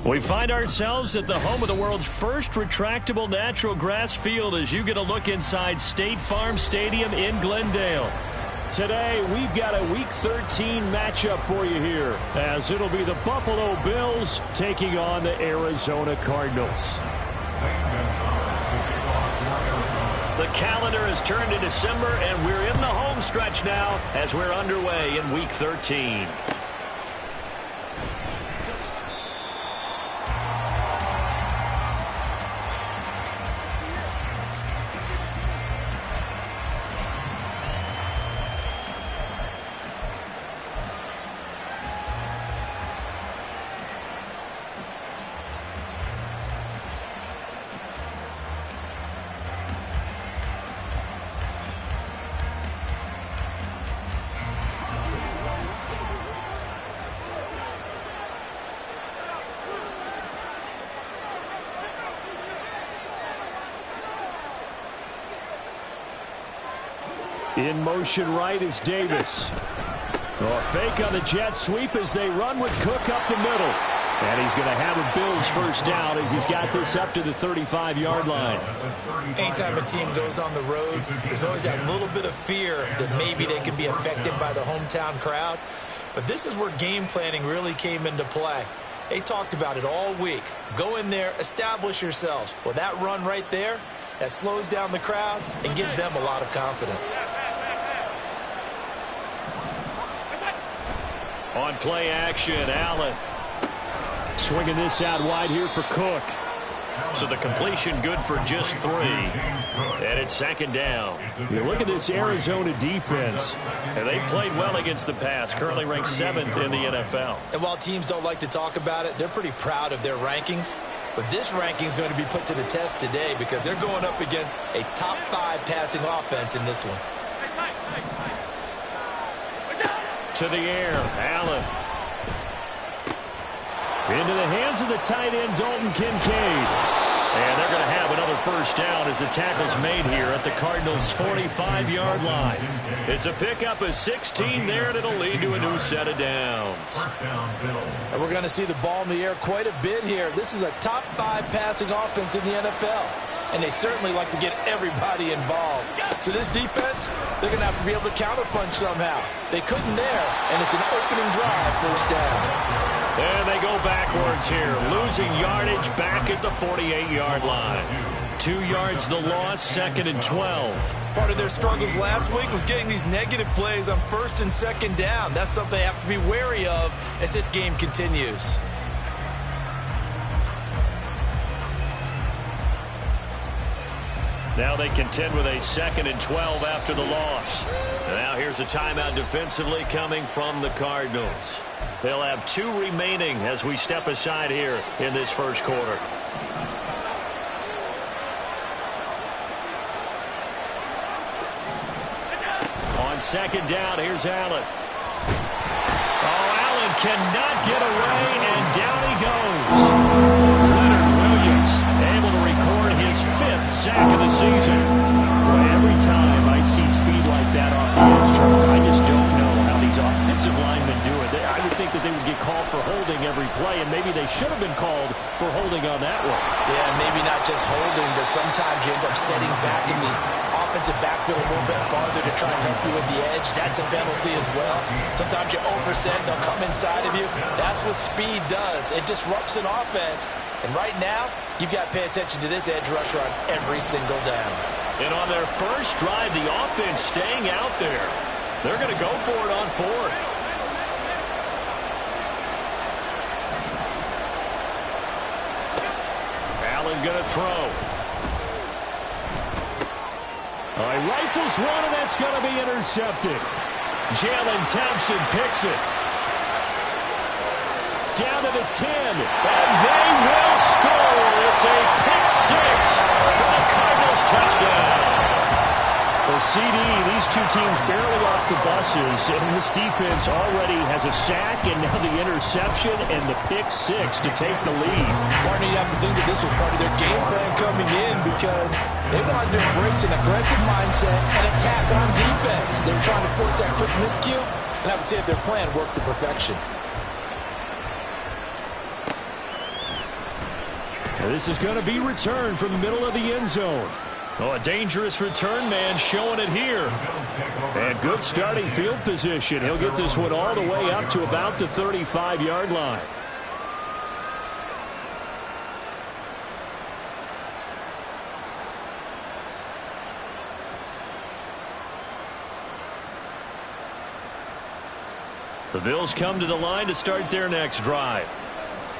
We find ourselves at the home of the world's first retractable natural grass field as you get a look inside State Farm Stadium in Glendale. Today, we've got a Week 13 matchup for you here, as it'll be the Buffalo Bills taking on the Arizona Cardinals. The calendar has turned to December, and we're in the home stretch now as we're underway in Week 13. In motion right is Davis. A fake on the jet sweep as they run with Cook up the middle. And he's going to have a Bills first down as he's got this up to the 35-yard line. Anytime a team goes on the road, there's always that little bit of fear that maybe they can be affected by the hometown crowd. But this is where game planning really came into play. They talked about it all week. Go in there, establish yourselves. Well, that run right there, that slows down the crowd and gives them a lot of confidence. On play action, Allen. Swinging this out wide here for Cook. So the completion good for just 3. And it's second down. You look at this Arizona defense. And they played well against the pass. Currently ranked 7th in the NFL. And while teams don't like to talk about it, they're pretty proud of their rankings. But this ranking is going to be put to the test today because they're going up against a top 5 passing offense in this one. To the air, Allen. Into the hands of the tight end, Dalton Kincaid. And they're going to have another first down as the tackle's made here at the Cardinals' 45-yard line. It's a pickup of 16 there, and it'll lead to a new set of downs. And we're going to see the ball in the air quite a bit here. This is a top 5 passing offense in the NFL. And they certainly like to get everybody involved. So this defense, they're going to have to be able to counterpunch somehow. They couldn't there, and it's an opening drive, first down. And they go backwards here, losing yardage back at the 48-yard line. 2 yards the loss, 2nd and 12. Part of their struggles last week was getting these negative plays on 1st and 2nd down. That's something they have to be wary of as this game continues. Now they contend with a 2nd and 12 after the loss. And now here's a timeout defensively coming from the Cardinals. They'll have 2 remaining as we step aside here in this first quarter. On 2nd down, here's Allen. Oh, Allen cannot get away, and down he goes. Leonard Williams able to record his 5th sack of the season. Well, every time I see speed like that off the edge, Charles, I just don't know how these offensive linemen do it. I would think that they would get called for holding every play, and maybe they should have been called for holding on that one. Yeah, maybe not just holding, but sometimes you end up setting back in the offensive backfield a little bit farther to try and help you with the edge. That's a penalty as well. Sometimes you overset, they'll come inside of you. That's what speed does. It disrupts an offense. And right now, you've got to pay attention to this edge rusher on every single down. And on their first drive, the offense staying out there. They're going to go for it on 4th. Allen going to throw. Rifles one, and that's going to be intercepted. Jalen Thompson picks it. Down to the 10, and they will score. It's a pick 6 for the Cardinals touchdown. The CD, these 2 teams barely off the buses, and this defense already has a sack and now the interception and the pick 6 to take the lead. Barney, you have to think that this was part of their game plan coming in because they wanted to embrace an aggressive mindset and attack on defense. They were trying to force that quick miscue, and I would say that their plan worked to perfection. This is going to be returned from the middle of the end zone. Oh, a dangerous return man showing it here. And good starting field position. He'll get this one all the way up to about the 35-yard line. The Bills come to the line to start their next drive.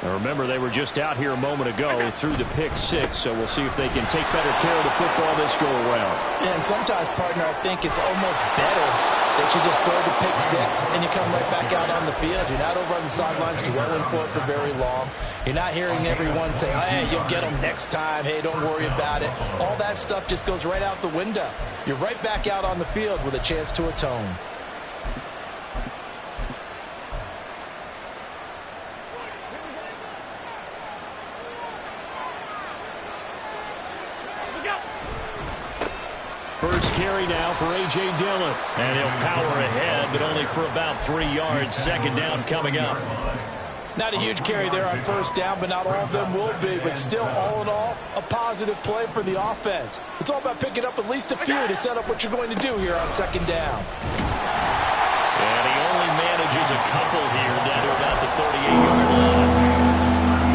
Now remember, they were just out here a moment ago through the pick-6, so we'll see if they can take better care of the football this go-around. Yeah, and sometimes, partner, I think it's almost better that you just throw the pick-6 and you come right back out on the field. You're not over on the sidelines dwelling for it for very long. You're not hearing everyone say, hey, you'll get them next time. Hey, don't worry about it. All that stuff just goes right out the window. You're right back out on the field with a chance to atone. First carry now for A.J. Dillon. And he'll power ahead, but only for about 3 yards. Second down coming up. Not a huge carry there on first down, but not all of them will be. But still, all in all, a positive play for the offense. It's all about picking up at least a few to set up what you're going to do here on second down. And he only manages a couple here down to about the 38-yard line.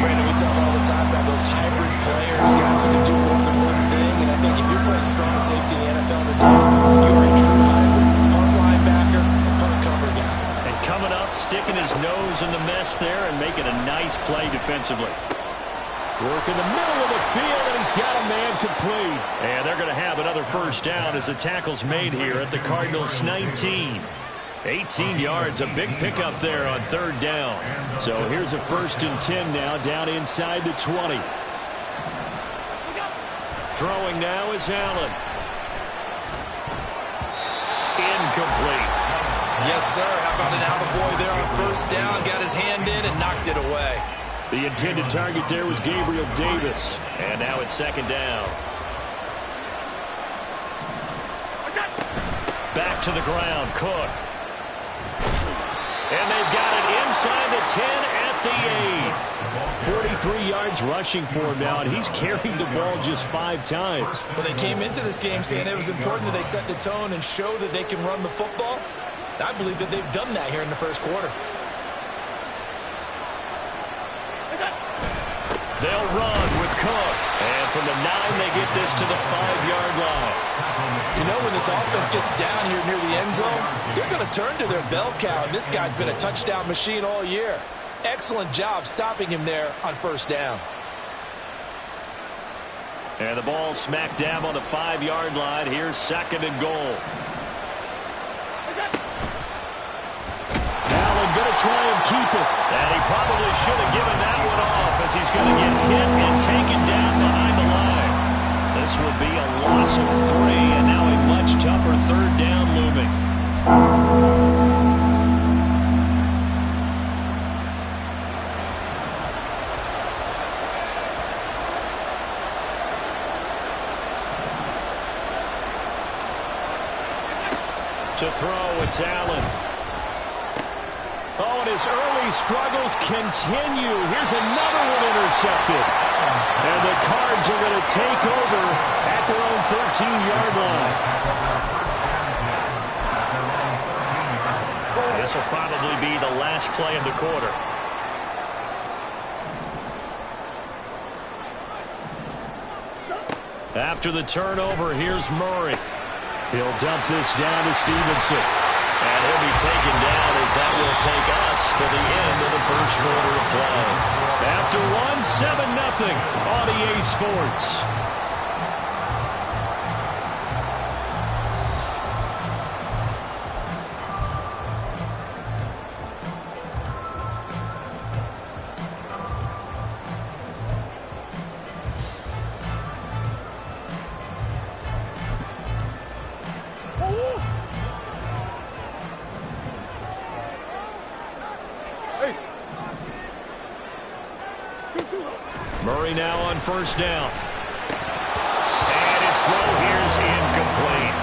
Brandon, we talk all the time about those hybrid players, guys who can do more than one thing. And I think if you're playing strong safety in the NFL today, you're a true hybrid. Punt linebacker, punt cover guy. And coming up, sticking his nose in the mess there and making a nice play defensively. Work in the middle of the field, and he's got a man complete. And they're going to have another first down as the tackle's made here at the Cardinals' 19. 18 yards, a big pickup there on third down. So here's a 1st and 10 now, down inside the 20. Throwing now is Allen. Incomplete. Yes, sir. How about an attaboy there on first down? Got his hand in and knocked it away. The intended target there was Gabriel Davis. And now it's second down. Back to the ground, Cook. And they've got it inside the 10 at the 8. 43 yards rushing for him now, and he's carried the ball just 5 times. Well, they came into this game saying it was important that they set the tone and show that they can run the football. I believe that they've done that here in the first quarter. They'll run with Cook. And from the 9, they get this to the 5-yard line. You know, when this offense gets down here near the end zone, they're going to turn to their bell cow, and this guy's been a touchdown machine all year. Excellent job stopping him there on first down. And the ball smack dab on the 5-yard line. Here's second and goal. Allen going to try and keep it. And he probably should have given that one off as he's going to get hit and taken down behind the line. This will be a loss of 3, and now a much tougher third down looming. To throw, it's Allen. Oh, and his early struggles continue. Here's another one intercepted. And the Cards are going to take over at their own 13-yard line. This will probably be the last play of the quarter. After the turnover, here's Murray. He'll dump this down to Stevenson. And he'll be taken down as that will take us to the end of the first quarter of play. After one, 7-0 on EA Sports. Murray now on first down. And his throw here is incomplete.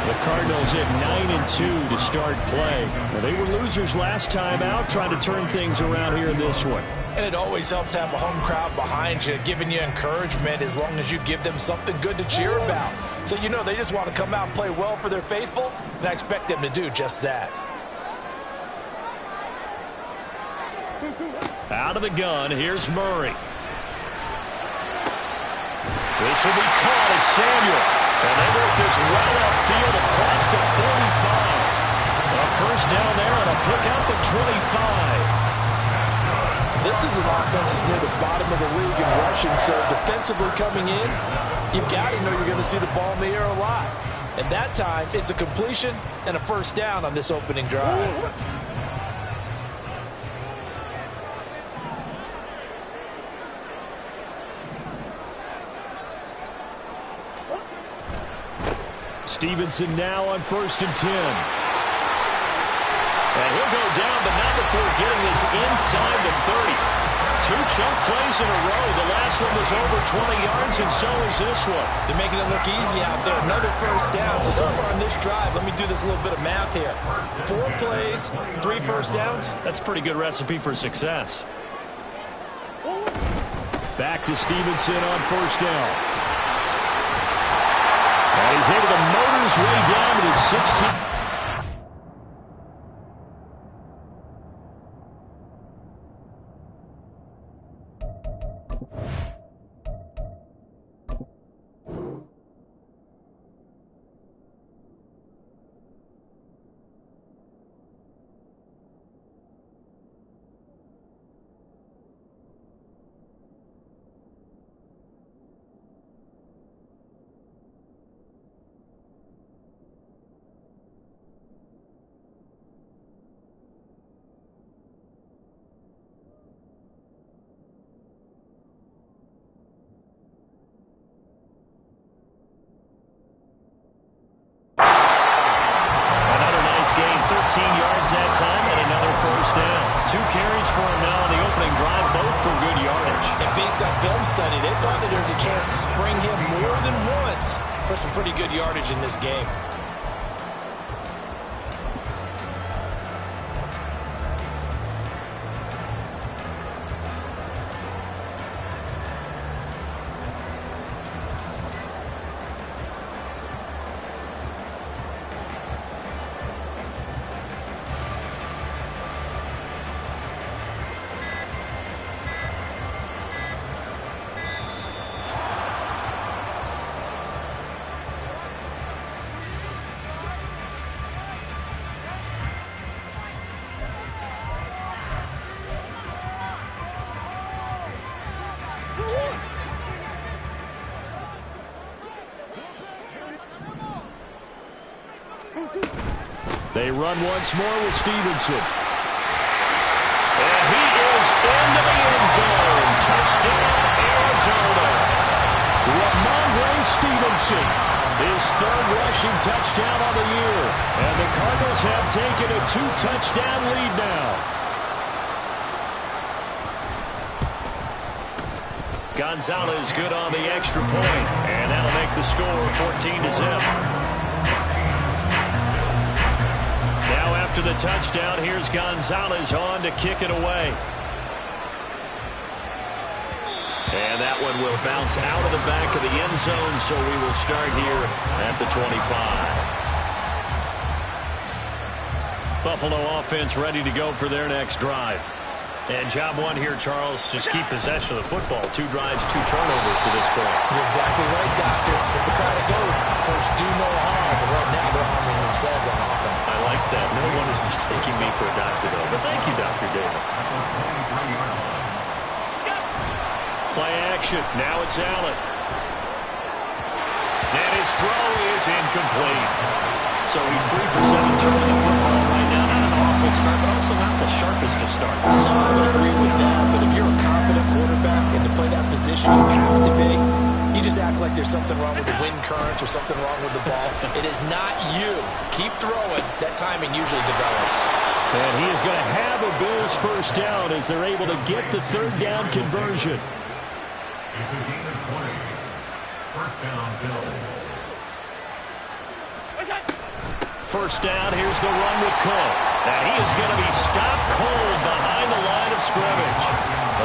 The Cardinals hit 9-2 to start play. Well, they were losers last time out, trying to turn things around here in this one. And it always helps to have a home crowd behind you, giving you encouragement as long as you give them something good to cheer about. So you know they just want to come out and play well for their faithful, and I expect them to do just that. Out of the gun, here's Murray. This will be caught at Samuel. And they work this well upfield across the 45. A first down there and a pick out the 25. This is an offense that's near the bottom of the league in rushing, so defensively coming in, you've got to know you're going to see the ball in the air a lot. And that time, it's a completion and a first down on this opening drive. Stevenson now on 1st and 10. And he'll go down, but not before getting this inside the 30. 2 chunk plays in a row. The last one was over 20 yards, and so is this one. They're making it look easy out there. Another first down. So far on this drive, let me do this little bit of math here. 4 plays, 3 first downs. That's a pretty good recipe for success. Back to Stevenson on 1st down. And he's able to motor his way down to the 16. That time and another first down. 2 carries for him now on the opening drive, both for good yardage. And based on film study, they thought that there was a chance to spring him more than once for some pretty good yardage in this game. They run once more with Stevenson. And he is into the end zone. Touchdown, Arizona. Ramondre Stevenson, his 3rd rushing touchdown on the year. And the Cardinals have taken a 2-touchdown lead now. Gonzalez good on the extra point. And that'll make the score 14-0. After the touchdown, here's Gonzalez on to kick it away. And that one will bounce out of the back of the end zone, so we will start here at the 25. Buffalo offense ready to go for their next drive. And job 1 here, Charles, just keep possession of the football. 2 drives, 2 turnovers to this point. You're exactly right, Doctor. If the crowd goes, first do no harm, but right now they're harming themselves on offense. I like that. No one is mistaking me for a doctor, though. But thank you, Dr. Davis. Play action. Now it's Allen. And his throw is incomplete. So he's 3 for 7 throwing the football right now. Not an awful start, but also not the sharpest of starts. No, I would agree with that, but if you're a confident quarterback and to play that position, you have to be. You just act like there's something wrong with the wind currents or something wrong with the ball. It is not you. Keep throwing. That timing usually develops. And he is going to have a Bills first down as they're able to get the 3rd down conversion. First down, Bills. first down. Here's the run with Cook. And he is going to be stopped cold behind the line of scrimmage.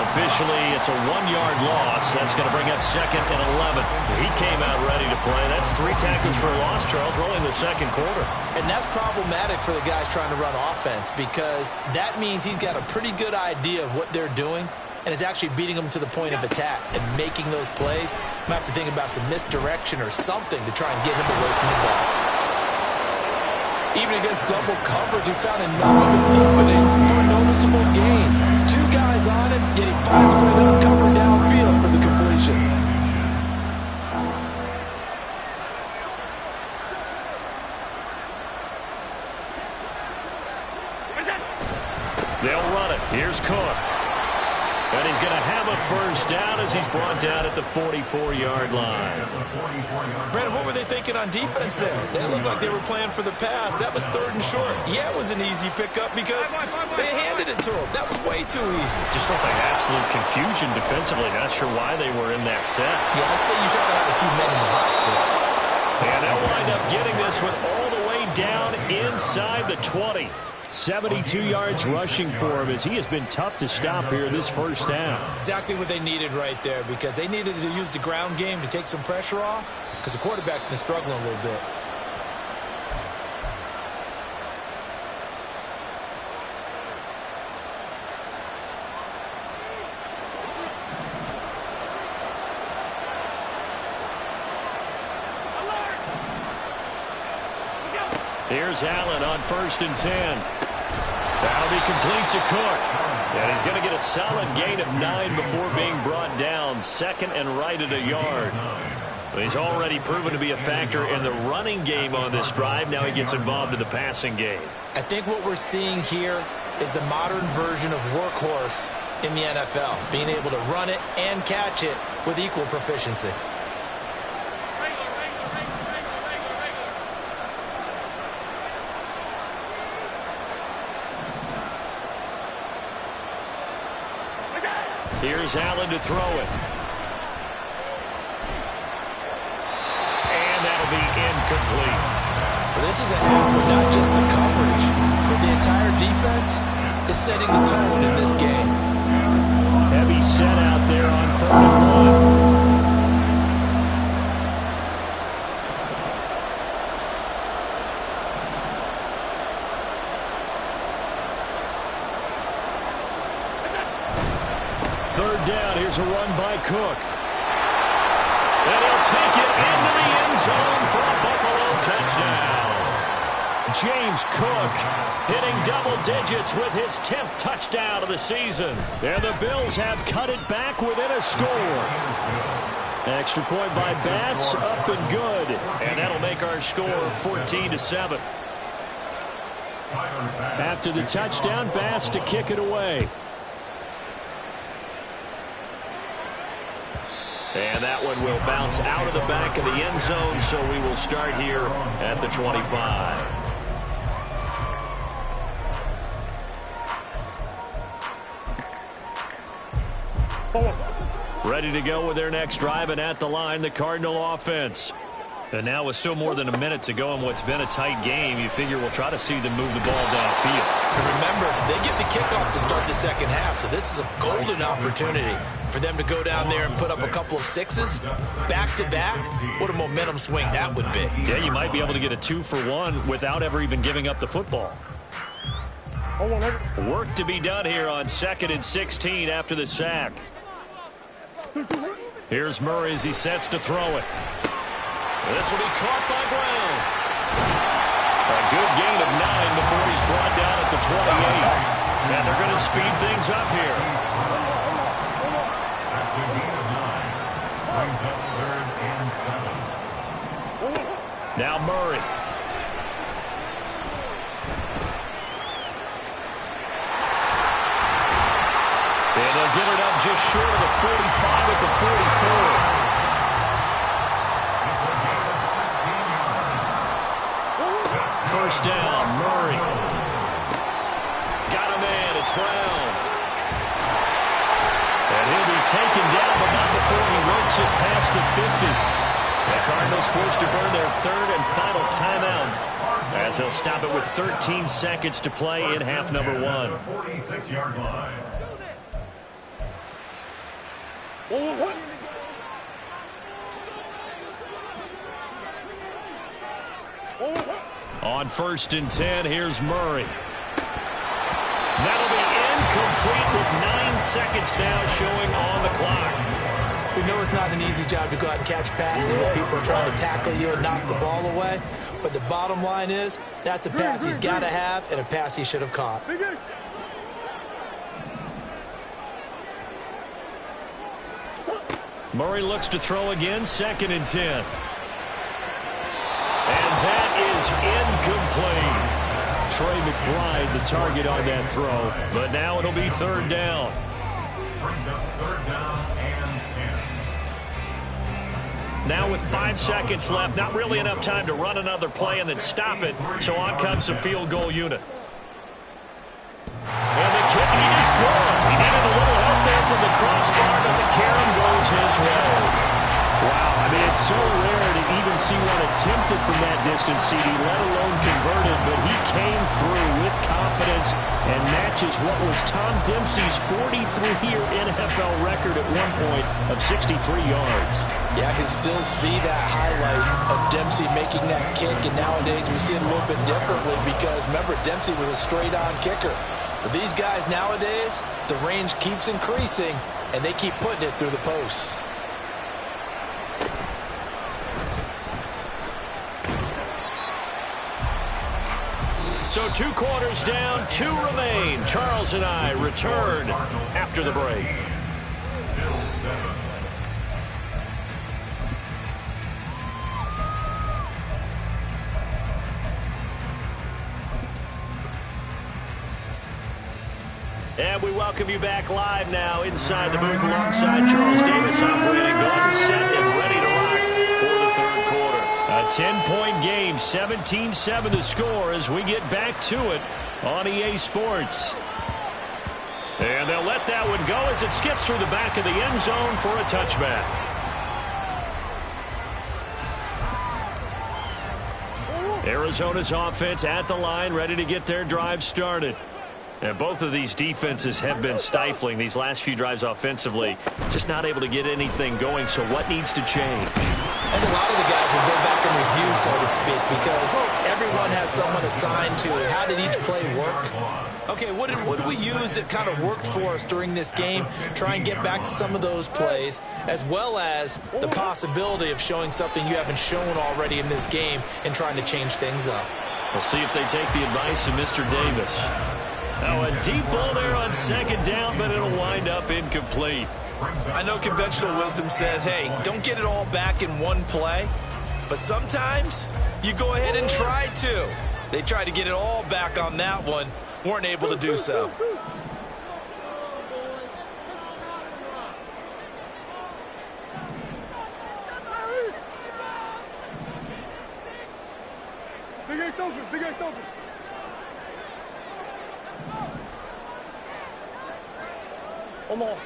Officially, it's a 1-yard loss. That's going to bring up 2nd and 11. He came out ready to play. That's 3 tackles for a loss, Charles, rolling the second quarter. And that's problematic for the guys trying to run offense because that means he's got a pretty good idea of what they're doing and is actually beating them to the point of attack and making those plays. Might have to think about some misdirection or something to try and get him away from the ball. Even against double coverage, he found enough of an opening for a noticeable gain. 2 guys on him, yet he finds a way to uncover downfield for the completion. They'll run it. Here's Cook. And he's going to have a first down as he's brought down at the 44-yard line. Brandon, what were they thinking on defense there? They looked like they were playing for the pass. That was 3rd and short. Yeah, it was an easy pickup because they handed it to him. That was way too easy. Just looked like absolute confusion defensively. Not sure why they were in that set. Yeah, I'd say you try to have a few men in the box there. And they'll wind up getting this one all the way down inside the 20. 72 yards rushing for him as he has been tough to stop here this first down. Exactly what they needed right there because they needed to use the ground game to take some pressure off because the quarterback's been struggling a little bit. Here's Allen on 1st and 10. That'll be complete to Cook. And he's going to get a solid gain of 9 before being brought down. 2nd and right at a yard. He's already proven to be a factor in the running game on this drive. Now he gets involved in the passing game. I think what we're seeing here is the modern version of workhorse in the NFL. Being able to run it and catch it with equal proficiency. Here's Allen to throw it. And that'll be incomplete. Well, this is a half of not just the coverage, but the entire defense is setting the tone in this game. Heavy set out there on 3rd and 1. Here's a run by Cook. And he'll take it into the end zone for a Buffalo touchdown. James Cook hitting double digits with his 10th touchdown of the season. And the Bills have cut it back within a score. Extra point by Bass, up and good. And that'll make our score 14-7. After the touchdown, Bass to kick it away. And that one will bounce out of the back of the end zone, so we will start here at the 25. Ready to go with their next drive, and at the line, the Cardinal offense. And now with still more than a minute to go in what's been a tight game, you figure we'll try to see them move the ball downfield. And remember, they get the kickoff to start the second half, so this is a golden opportunity for them to go down there and put up a couple of sixes back-to-back. What a momentum swing that would be. Yeah, you might be able to get a 2-for-1 without ever even giving up the football. Work to be done here on 2nd and 16 after the sack. Here's Murray as he sets to throw it. This will be caught by Brown. A good gain of 9 before he's brought down at the 28. And they're going to speed things up here. Now Murray. And they'll get it up just short of the 45 at the 44. First down, Murray. Got a man, it's Brown. And he'll be taken down, but not before he works it past the 50. The Cardinals forced to burn their 3rd and final timeout. as he'll stop it with 13 seconds to play in half number one. 46-yard line. What? On 1st and 10, here's Murray. That'll be incomplete with 9 seconds now showing on the clock. We know it's not an easy job to go out and catch passes when people are trying to tackle you and knock the ball away. But the bottom line is, that's a pass he's got to have and a pass he should have caught. Murray looks to throw again, 2nd and 10. And that is incomplete. Trey McBride, the target on that throw. But now it'll be 3rd down. Brings up 3rd down and 10. Now with 5 seconds left, not really enough time to run another play and then stop it. So on comes the field goal unit. And the kicking is good. He needed a little help there from the crossbar, but the carom goes his way. Wow, I mean, it's so rare to even see one attempted from that distance, CD, let alone converted, but he came through with confidence and matches what was Tom Dempsey's 43-year NFL record at one point of 63 yards. Yeah, I can still see that highlight of Dempsey making that kick, and nowadays we see it a little bit differently because, remember, Dempsey was a straight-on kicker. But these guys nowadays, the range keeps increasing, and they keep putting it through the posts. So 2 quarters down, 2 remain. Charles and I return after the break. And we welcome you back live now inside the booth alongside Charles Davis. I'm Brandon Gordon, set and ready to rock for the 3rd quarter. A 10-point game, 17-7 the score as we get back to it on EA Sports. And they'll let that one go as it skips through the back of the end zone for a touchback. Arizona's offense at the line, ready to get their drive started. And both of these defenses have been stifling these last few drives offensively. Just not able to get anything going, so what needs to change? And a lot of the guys will go back and review, so to speak, because everyone has someone assigned to how did each play work. Okay, what did we use that kind of worked for us during this game? Try and get back to some of those plays, as well as the possibility of showing something you haven't shown already in this game and trying to change things up. We'll see if they take the advice of Mr. Davis. Oh, a deep ball there on 2nd down, but it'll wind up incomplete. I know conventional wisdom says, hey, don't get it all back in one play. But sometimes you go ahead and try to. They tried to get it all back on that one. Weren't able to do so. Big Ace open, Big Ace open. Come on.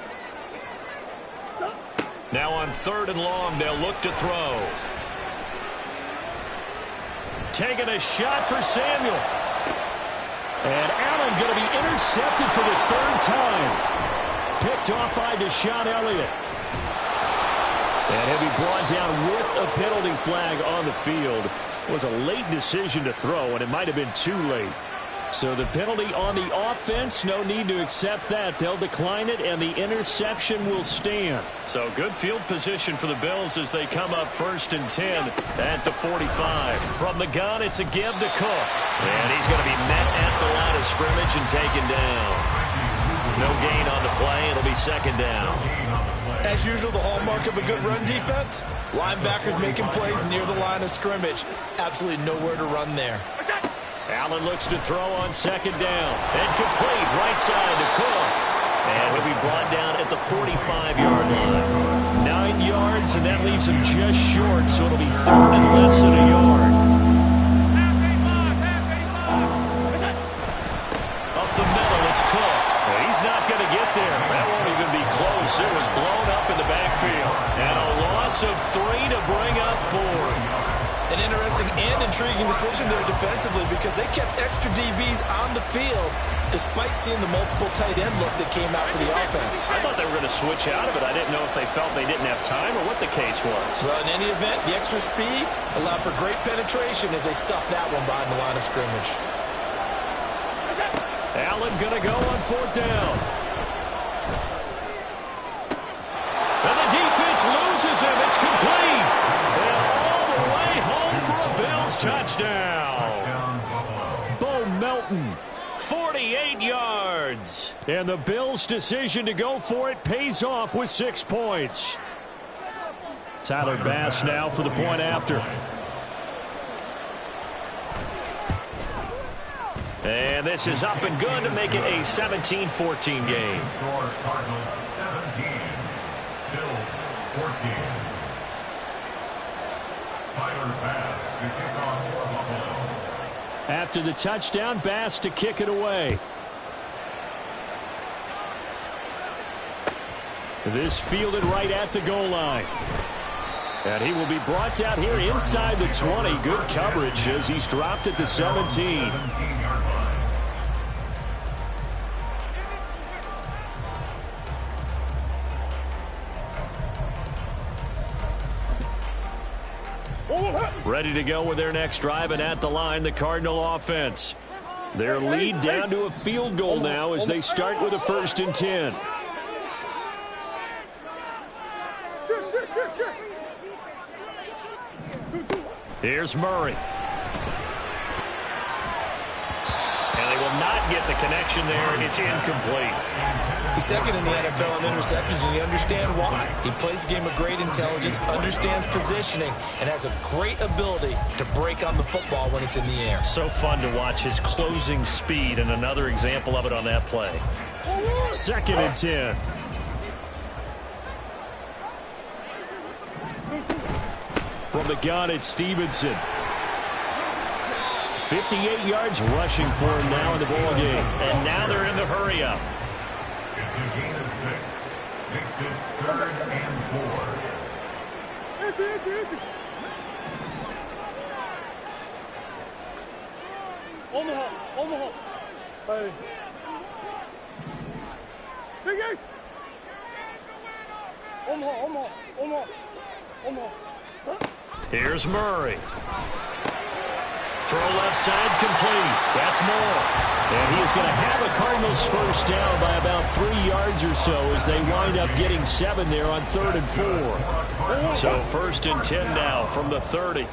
Now on 3rd and long, they'll look to throw. Taking a shot for Samuel. And Allen going to be intercepted for the 3rd time. Picked off by Deshaun Elliott. And he'll be brought down with a penalty flag on the field. It was a late decision to throw, and it might have been too late. So the penalty on the offense, no need to accept that. They'll decline it, and the interception will stand. So good field position for the Bills as they come up 1st and 10 at the 45. From the gun, it's a give to Cook. And he's going to be met at the line of scrimmage and taken down. No gain on the play. It'll be 2nd down. As usual, the hallmark of a good run defense, linebackers making plays near the line of scrimmage. Absolutely nowhere to run there. Allen looks to throw on 2nd down. And complete right side to Cook. And he'll be brought down at the 45-yard line. 9 yards, and that leaves him just short, so it'll be 3rd and less than a yard. Up the middle, it's Cook. He's not going to get there. That won't even be close. It was blown up in the backfield. And a loss of 3 to bring up 4. An interesting and intriguing decision there defensively because they kept extra DBs on the field despite seeing the multiple tight end look that came out for the offense. I thought they were going to switch out of it. I didn't know if they felt they didn't have time or what the case was. Well, in any event, the extra speed allowed for great penetration as they stuffed that one behind the line of scrimmage. Allen going to go on 4th down. And the defense loses him. It's complete. And all the way home for a Bills touchdown. Bo Melton, 48 yards. And the Bills' decision to go for it pays off with 6 points. Tyler Bass now for the point after. And this is up and good to make it a 17-14 game. Score Cardinals 17, Bills 14. Tyler Bass to kick off for Buffalo. After the touchdown, Bass to kick it away. This fielded right at the goal line. And he will be brought down here inside the 20. Good coverage as he's dropped at the 17. Ready to go with their next drive, and at the line, the Cardinal offense. Their lead down to a field goal now as they start with a 1st and 10. Here's Murray. And they will not get the connection there, and it's incomplete. He's second in the NFL in interceptions, and you understand why. He plays a game of great intelligence, understands positioning, and has a great ability to break on the football when it's in the air. So fun to watch his closing speed, and another example of it on that play. 2nd and 10. From the gun, it's Stevenson. 58 yards rushing for him now in the ball game. And now they're in the hurry-up. It's a gain of 6. Makes it 3rd and 4. Omaha. Hey. Big Ace. Omaha. Here's Murray. Throw left side complete. That's Moore. And he is going to have a Cardinals 1st down by about 3 yards or so as they wind up getting 7 there on 3rd and 4. So 1st and 10 now from the 30.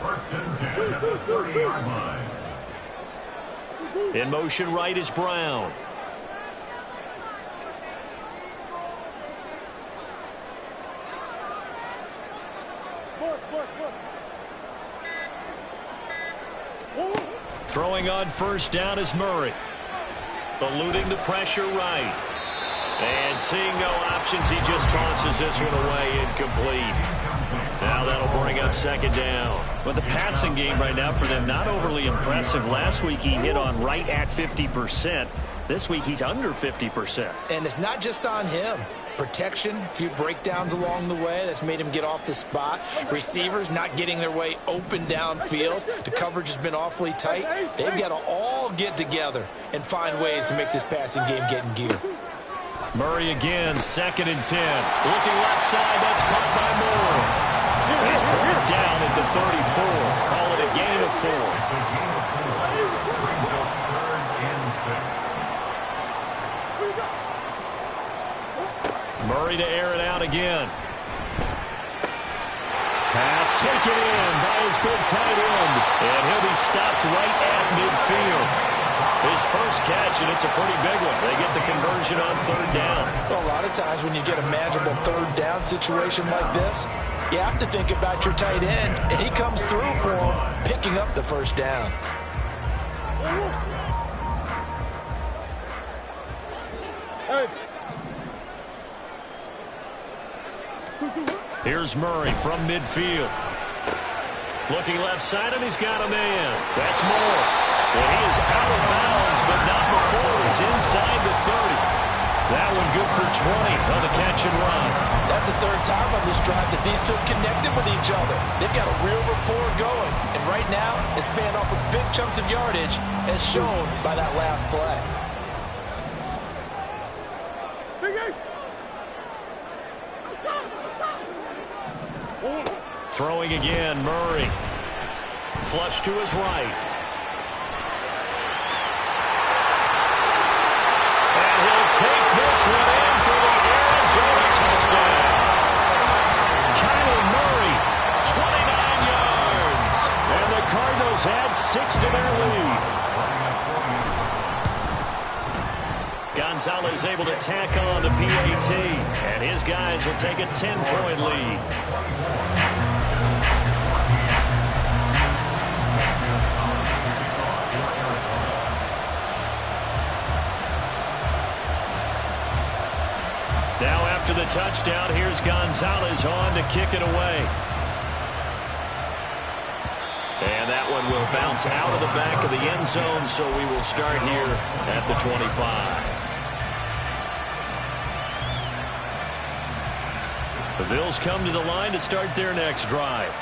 1st and 10 at the 30-yard line. In motion right is Brown. Throwing on 1st down is Murray. Eluding the pressure right. And seeing no options, he just tosses this one away, incomplete. Now that'll bring up 2nd down. But the passing game right now for them, not overly impressive. Last week he hit on right at 50%. This week he's under 50%. And it's not just on him. Protection, a few breakdowns along the way. That's made him get off the spot. Receivers not getting their way open downfield. The coverage has been awfully tight. They've got to all get together and find ways to make this passing game get in gear. Murray again, 2nd and 10. Looking left side, that's caught by Moore. He's brought down at the 34. Call it a gain of 4. Brings up 3rd and 6. Murray to air it out again. Pass taken in by his big tight end. And he'll be stopped right at midfield. His first catch, and it's a pretty big one. They get the conversion on 3rd down. So a lot of times when you get a manageable 3rd down situation like this, you have to think about your tight end, and he comes through for him, picking up the 1st down. Hey. Here's Murray from midfield. Looking left side, and he's got a man. That's Moore. And he is out of bounds, but not before. He's inside the 30. That one good for 20 on the catch and run. That's the third time on this drive that these two have connected with each other. They've got a real rapport going. And right now, it's paying off with big chunks of yardage, as shown by that last play. Throwing again, Murray. Flush to his right. And he'll take this one in for the Arizona touchdown. Kyler Murray, 29 yards. And the Cardinals add 6 to their lead. Gonzalez able to tack on the PAT. And his guys will take a 10-point lead. Now after the touchdown, here's Gonzalez on to kick it away. And that one will bounce out of the back of the end zone, so we will start here at the 25. The Bills come to the line to start their next drive.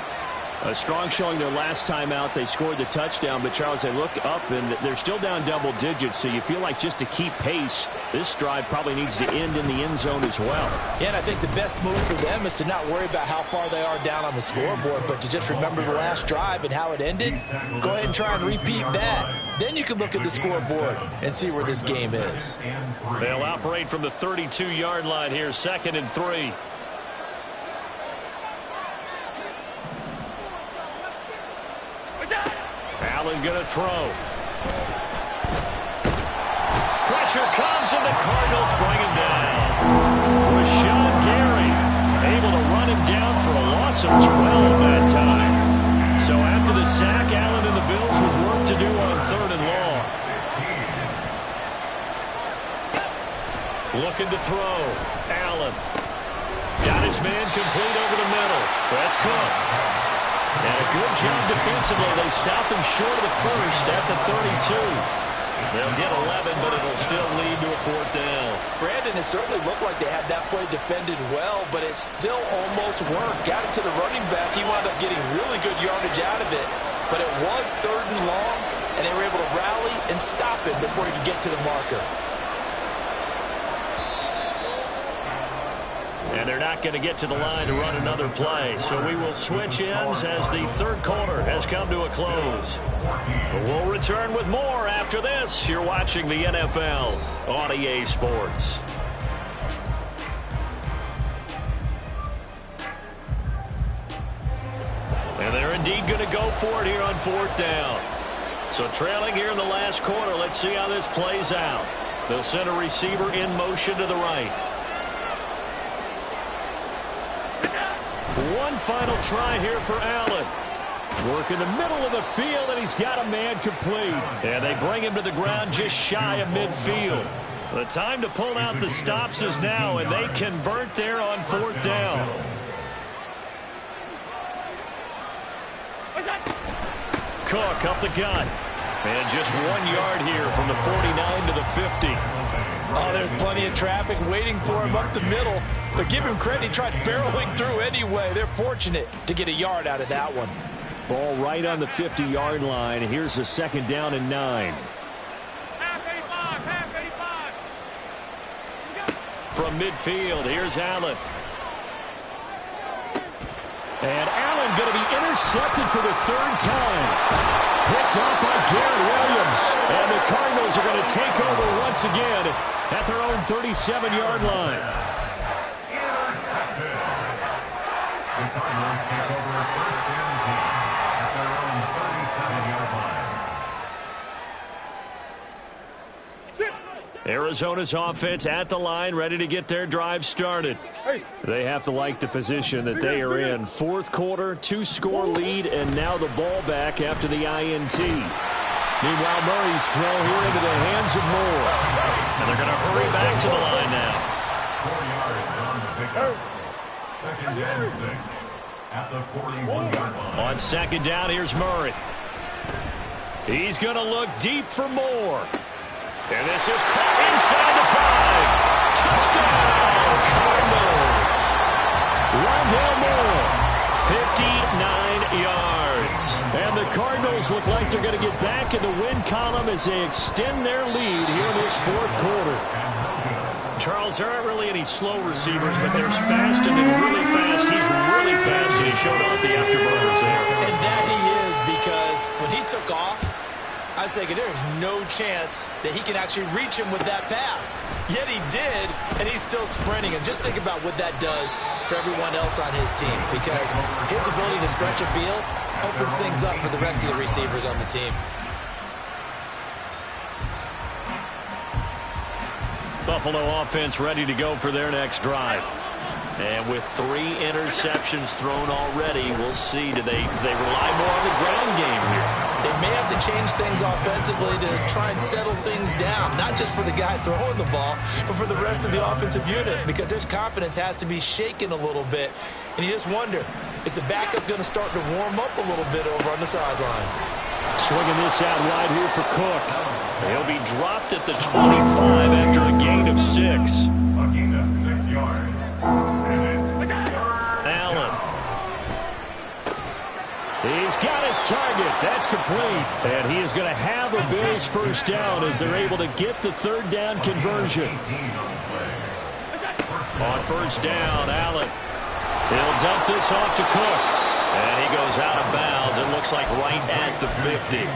A strong showing their last time out. They scored the touchdown, but Charles, they look up and they're still down double digits, so you feel like just to keep pace, this drive probably needs to end in the end zone as well. Yeah, and I think the best move for them is to not worry about how far they are down on the scoreboard, but to just remember the last drive and how it ended. Go ahead and try and repeat that. Then you can look at the scoreboard and see where this game is. They'll operate from the 32-yard line here, 2nd and 3. Allen going to throw. Pressure comes, and the Cardinals bring him down. Rashawn Gary able to run him down for a loss of 12 that time. So after the sack, Allen and the Bills with work to do on 3rd and long. Looking to throw. Allen. Got his man complete over the middle. That's Cook. And a good job defensively. They stop him short of the first at the 32. They'll get 11, but it'll still lead to a 4th down. Brandon, it certainly looked like they had that play defended well, but it still almost worked. Got it to the running back. He wound up getting really good yardage out of it. But it was 3rd and long, and they were able to rally and stop him before he could get to the marker. And they're not going to get to the line to run another play. So we will switch ends as the 3rd quarter has come to a close. But we'll return with more after this. You're watching the NFL on EA Sports. And they're indeed going to go for it here on 4th down. So trailing here in the last quarter, let's see how this plays out. They'll send a receiver in motion to the right. One final try here for Allen. Work in the middle of the field, and he's got a man complete. And they bring him to the ground just shy of midfield. The time to pull out the stops is now, and they convert there on 4th down. Cook up the gut. And just 1 yard here from the 49 to the 50. Oh, there's plenty of traffic waiting for him up the middle. But give him credit, he tried barreling through anyway. They're fortunate to get a yard out of that one. Ball right on the 50-yard line. Here's the 2nd down and 9. From midfield, here's Allen. And Allen going to be intercepted for the 3rd time. Picked off by Garrett Williams. And the Cardinals are going to take over once again at their own 37-yard line. Intercepted. The Cardinals take over 1st and 10 at their own 37-yard line. Arizona's offense at the line, ready to get their drive started. They have to like the position that they are in. 4th quarter, 2-score lead, and now the ball back after the INT. Meanwhile, Murray's throw here into the hands of Moore. And they're going to hurry back to the line now. 4 yards on the pickup. 2nd and 6 at the 41-yard line. On 2nd down, here's Murray. He's going to look deep for Moore. And this is caught inside the 5. Touchdown, Cardinals. Bills look like they're going to get back in the win column as they extend their lead here in this fourth quarter. Charles, there aren't really any slow receivers, but there's fast and then really fast. He's really fast, and he showed off the afterburners there. And that he is, because when he took off, I was thinking there's no chance that he can actually reach him with that pass. Yet he did, and he's still sprinting. And just think about what that does for everyone else on his team, because his ability to stretch a field opens things up for the rest of the receivers on the team. Buffalo offense ready to go for their next drive. And with 3 interceptions thrown already, we'll see. Do they rely more on the ground game here? They may have to change things offensively to try and settle things down, not just for the guy throwing the ball, but for the rest of the offensive unit, because his confidence has to be shaken a little bit. And you just wonder, is the backup going to start to warm up a little bit over on the sideline? Swinging this out wide here for Cook. He'll be dropped at the 25 after a gain of 6. A gain of 6 yards. And it's Allen. He's got his target. That's complete. And he is going to have a Bills first down as they're able to get the third down conversion. On first down, Allen. He'll dump this off to Cook. And he goes out of bounds. It looks like right at the 50.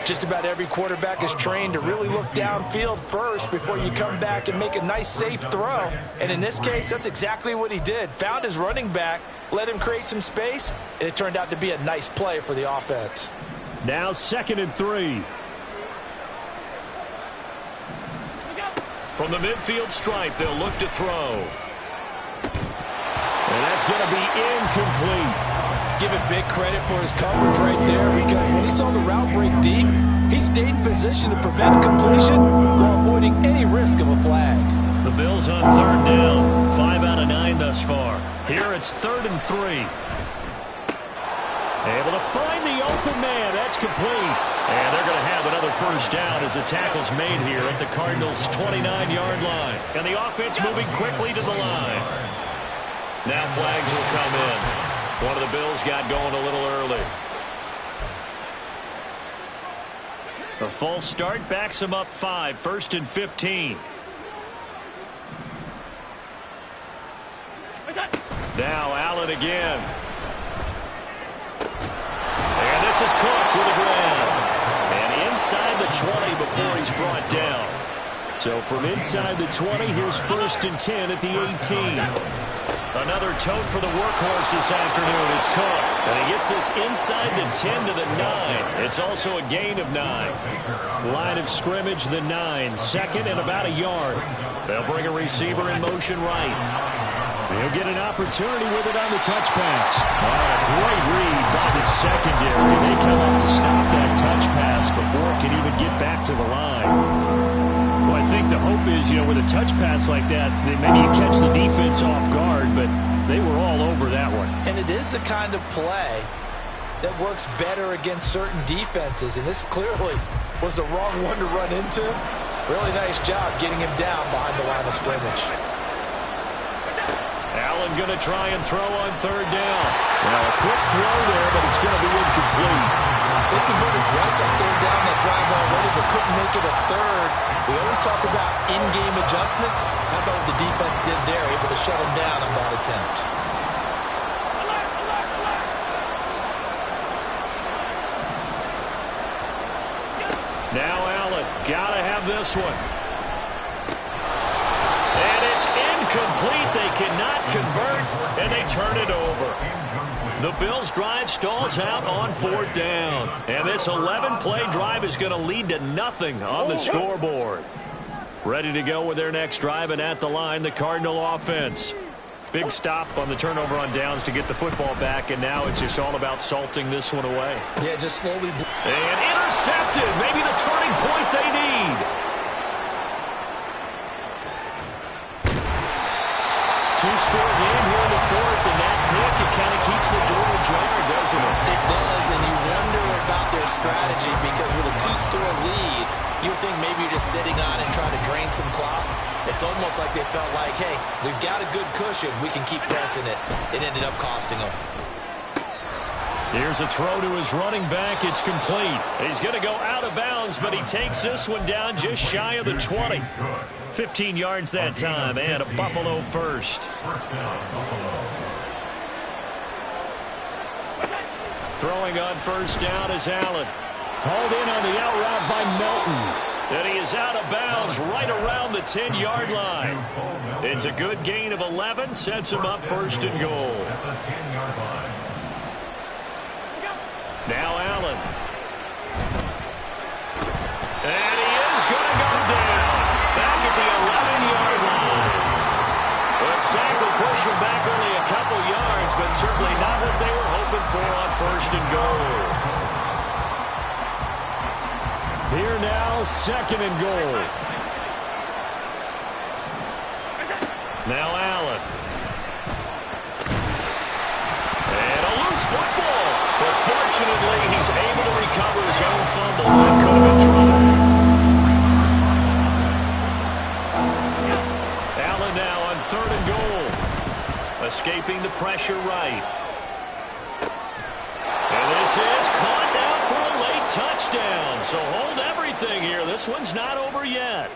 Just about every quarterback is trained to really look downfield first before you come back and make a nice, safe throw. And in this case, that's exactly what he did. Found his running back, let him create some space, and it turned out to be a nice play for the offense. Now 2nd and 3. From the midfield stripe, they'll look to throw. And that's going to be incomplete. Give him big credit for his coverage right there, because when he saw the route break deep, he stayed in position to prevent a completion while avoiding any risk of a flag. The Bills on third down. 5 out of 9 thus far. Here it's 3rd and 3. Able to find the open man. That's complete. And they're going to have another first down as the tackle's made here at the Cardinals' 29-yard line. And the offense moving quickly to the line. Now flags will come in. One of the Bills got going a little early. A false start backs him up 5. 1st and 15. Now Allen again. And this is Cook with a grab. And inside the 20 before he's brought down. So from inside the 20, here's 1st and 10 at the 18. Another tote for the workhorse this afternoon. It's Cook. And he gets this inside the 10 to the 9. It's also a gain of 9. Line of scrimmage, the 9. 2nd and about a yard. They'll bring a receiver in motion right. He'll get an opportunity with it on the touch pass. A great read by the secondary. They come up to stop that touch pass before it can even get back to the line. Well, I think the hope is, with a touch pass like that, maybe you catch the defense off guard, but they were all over that one. And it is the kind of play that works better against certain defenses, and this clearly was the wrong one to run into. Really nice job getting him down behind the line of scrimmage. Allen going to try and throw on third down. Well, a quick throw there, but it's going to be incomplete. They converted twice on third down that drive already, but couldn't make it a third. We always talk about in-game adjustments. How about what the defense did there, able to shut them down on that attempt. Now Allen, got to have this one. And it's incomplete. They cannot convert, and they turn it over. The Bills' drive stalls out on 4th down. And this 11-play drive is going to lead to nothing on the scoreboard. Ready to go with their next drive, and at the line, the Cardinal offense. Big stop on the turnover on downs to get the football back, and now it's just all about salting this one away. Yeah, just slowly. And intercepted. Maybe the turning point they need. Two-score game here in the 4th, and that pick, it kind of keeps the door ajar, doesn't it? It does, and you wonder about their strategy, because with a 2-score lead, you would think maybe you're just sitting on it trying to drain some clock. It's almost like they felt like, hey, we've got a good cushion. We can keep pressing it. It ended up costing them. Here's a throw to his running back. It's complete. He's going to go out of bounds, but he takes this one down just shy of the 20. 15 yards that time, and a Buffalo first. Throwing on first down is Allen. Hauled in on the out route by Melton. And he is out of bounds right around the 10-yard line. It's a good gain of 11. Sets him up first and goal. Now Allen. And he is going to go down. Back at the 11-yard line. The sack will push him back only a couple yards, but certainly not what they were hoping for on first and goal. Here now, second and goal. Now Allen. And a loose football. But fortunately, he's able to recover his own fumble. That could have been trouble. Allen now on third and goal. Escaping the pressure right. And this is caught now for a late touchdown. So hold everything here. This one's not over yet.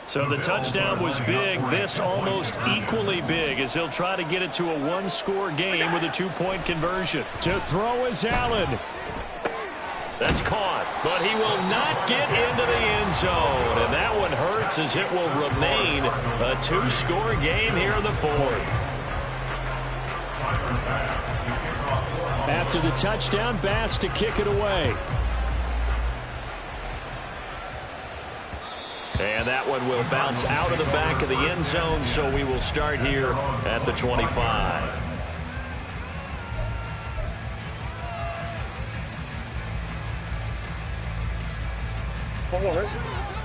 So the touchdown was big. This almost equally big as he'll try to get it to a one-score game with a two-point conversion. To throw is Allen. That's caught, but he will not get into the end zone. And that one hurts as it will remain a two-score game here in the fourth. After the touchdown, Bass to kick it away. And that one will bounce out of the back of the end zone, so we will start here at the 25.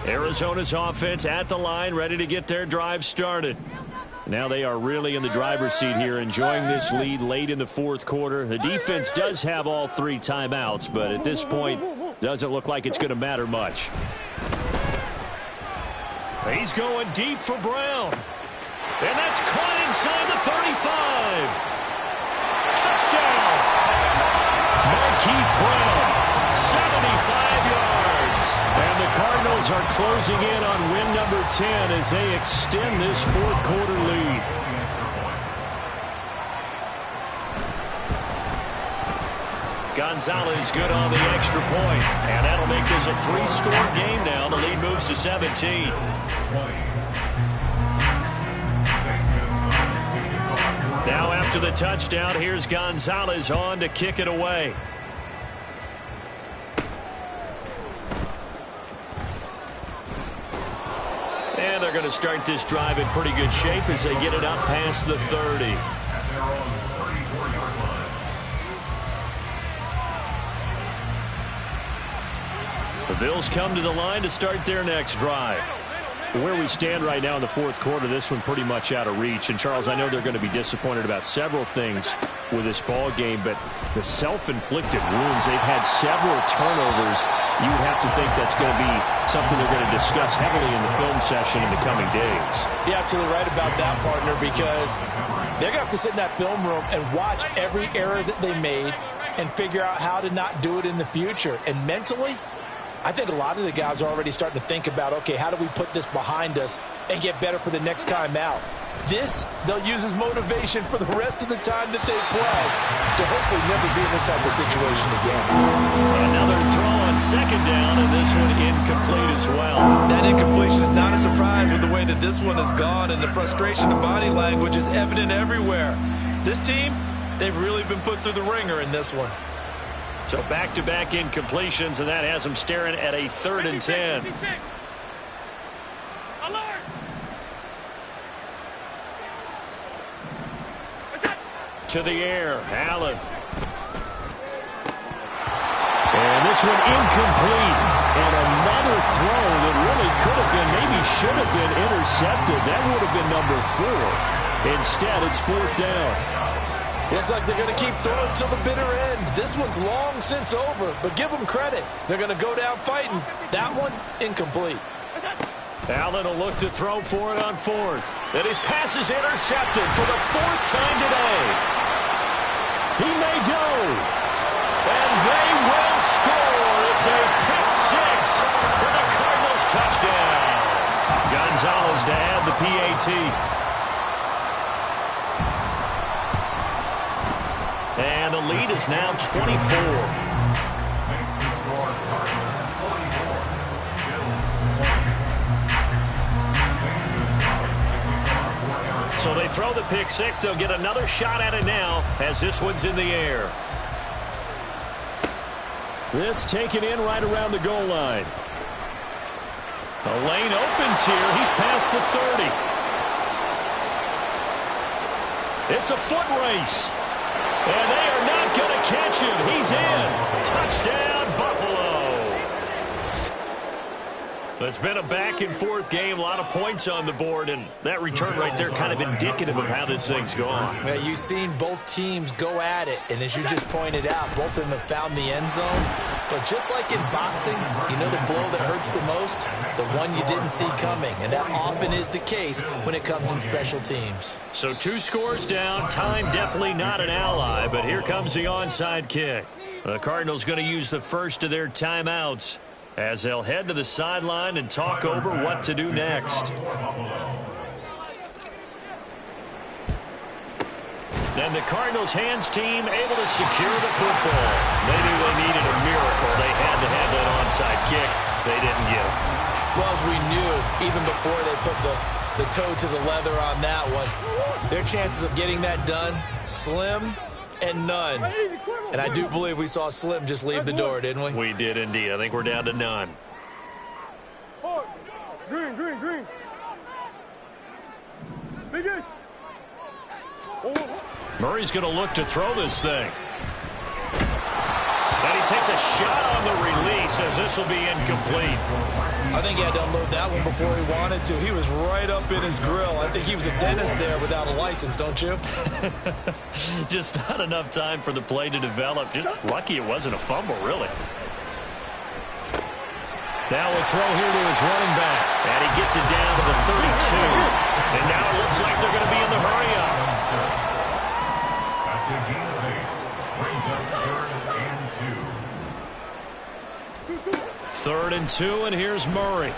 Arizona's offense at the line, ready to get their drive started. Now they are really in the driver's seat here, enjoying this lead late in the fourth quarter. The defense does have all three timeouts, but at this point, doesn't look like it's going to matter much. He's going deep for Brown. And that's caught inside the 35. Touchdown! Marquise Brown, 75 yards. And the Cardinals are closing in on win number 10 as they extend this fourth quarter lead. Gonzalez good on the extra point. And that'll make this a three-score game now. The lead moves to 17. Now after the touchdown, here's Gonzalez on to kick it away. And they're going to start this drive in pretty good shape as they get it up past the 30. The Bills come to the line to start their next drive. Where we stand right now in the fourth quarter, this one pretty much out of reach. And, Charles, I know they're going to be disappointed about several things with this ball game, but the self-inflicted wounds, they've had several turnovers. You would have to think that's going to be something they're going to discuss heavily in the film session in the coming days. You're absolutely right about that, partner, because they're going to have to sit in that film room and watch every error that they made and figure out how to not do it in the future. And mentally, I think a lot of the guys are already starting to think about, okay, how do we put this behind us and get better for the next time out? This, they'll use as motivation for the rest of the time that they play to hopefully never be in this type of situation again. Another throw on second down, and this one incomplete as well. That incompletion is not a surprise with the way that this one has gone, and the frustration of body language is evident everywhere. This team, they've really been put through the ringer in this one. So back-to-back incompletions, and that has them staring at a 3rd and 10. To the air, Allen. And this one incomplete. And another throw that really could have been, maybe should have been intercepted. That would have been number 4. Instead, it's 4th down. Looks like they're going to keep throwing till the bitter end. This one's long since over, but give them credit. They're going to go down fighting. That one, incomplete. Allen will look to throw for it on fourth. And his pass is intercepted for the fourth time today. He may go. And they will score. It's a pick six for the Cardinals touchdown. Gonzalez to add the PAT. And the lead is now 24. So they throw the pick six. They'll get another shot at it now as this one's in the air. This taken in right around the goal line. The lane opens here. He's past the 30. It's a foot race. And they are not going to catch him. He's in. Touchdown, Buffalo. It's been a back-and-forth game, a lot of points on the board, and that return right there kind of indicative of how this thing's gone. Yeah, you've seen both teams go at it, and as you just pointed out, both of them have found the end zone. But just like in boxing, you know the blow that hurts the most? The one you didn't see coming, and that often is the case when it comes in special teams. So 2 scores down, time definitely not an ally, but here comes the onside kick. The Cardinals going to use the first of their timeouts as they'll head to the sideline and talk over what to do next. Then the Cardinals hands team able to secure the football. They knew they needed a miracle. They had to have that onside kick. They didn't get it. Well, as we knew, even before they put the toe to the leather on that one, their chances of getting that done, slim and none. And I do believe we saw Slim just leave the door, didn't we? We did indeed. I think we're down to none. Green, green, green. Biggest. Murray's going to look to throw this thing. And he takes a shot on the release as this will be incomplete. I think he had to unload that one before he wanted to. He was right up in his grill. I think he was a dentist there without a license, don't you? Just not enough time for the play to develop. Just lucky it wasn't a fumble, really. Now we'll throw here to his running back. And he gets it down to the 32. And now it looks like they're going to be in the hurry-up. That's a gain of 8. Brings up 3rd and 2. 3rd and 2, and here's Murray.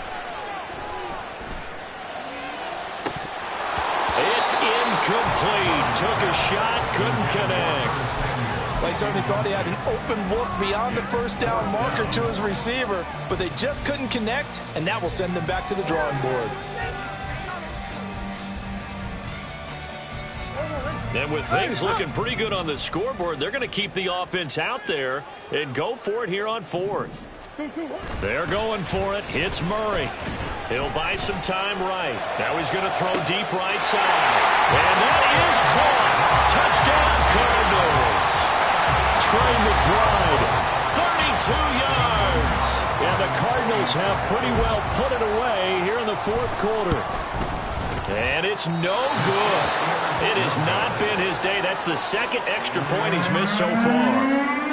It's incomplete. Took a shot, couldn't connect. They certainly thought he had an open look beyond the first down marker to his receiver, but they just couldn't connect, and that will send them back to the drawing board. And with things looking pretty good on the scoreboard, they're going to keep the offense out there and go for it here on 4th. They're going for it. Hits Murray. He'll buy some time right. Now he's going to throw deep right side. And that is caught. Touchdown, Cardinals. Trey McBride, 32 yards. And the Cardinals have pretty well put it away here in the 4th quarter. And it's no good. It has not been his day. That's the 2nd extra point he's missed so far.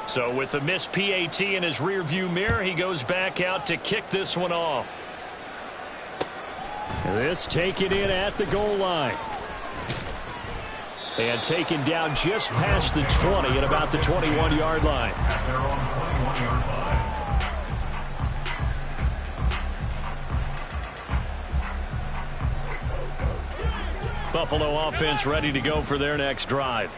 So with the missed PAT in his rearview mirror, he goes back out to kick this one off. This taken in at the goal line. And taken down just past the 20 at about the 21-yard line. At their own 21-yard line. Buffalo offense ready to go for their next drive.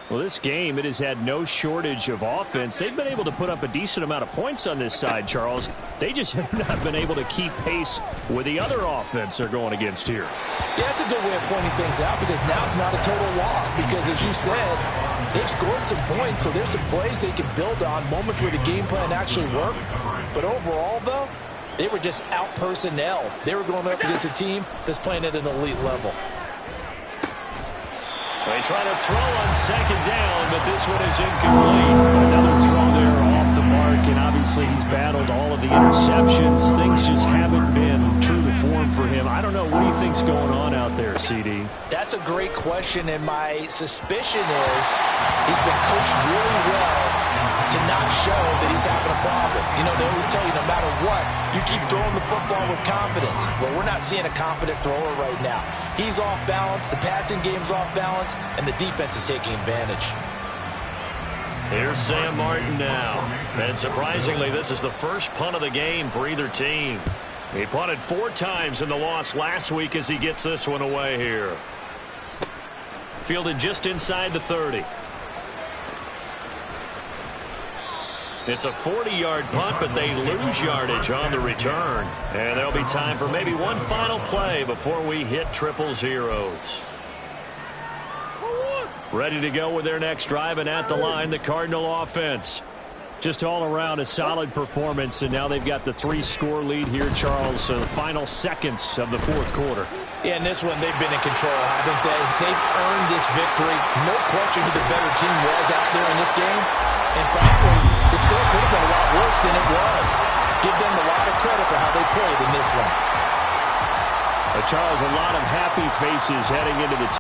Well, this game, it has had no shortage of offense. They've been able to put up a decent amount of points on this side, Charles. They just have not been able to keep pace with the other offense they're going against here. Yeah, that's a good way of pointing things out because now it's not a total loss because, as you said, they've scored some points, so there's some plays they can build on, moments where the game plan actually worked. But overall, though, they were just out personnel. They were going up against a team that's playing at an elite level. They try to throw on 2nd down, but this one is incomplete. Another throw there off the mark, and obviously he's battled all of the interceptions. Things just haven't been a great question, and my suspicion is he's been coached really well to not show that he's having a problem. You know, they always tell you no matter what, you keep throwing the football with confidence. Well, we're not seeing a confident thrower right now. He's off balance, the passing game's off balance, and the defense is taking advantage. Here's Sam Martin now. And surprisingly, this is the first punt of the game for either team. He punted 4 times in the loss last week as he gets this one away here. Fielded just inside the 30. It's a 40-yard punt, but they lose yardage on the return. And there'll be time for maybe one final play before we hit triple zeros. Ready to go with their next drive, and at the line, the Cardinal offense. Just all around a solid performance, and now they've got the 3-score lead here, Charles. So the final seconds of the 4th quarter. Yeah, in this one, they've been in control, haven't they? They've earned this victory. No question who the better team was out there in this game. And frankly, the score could have been a lot worse than it was. Give them a lot of credit for how they played in this one. Charles, a lot of happy faces heading into the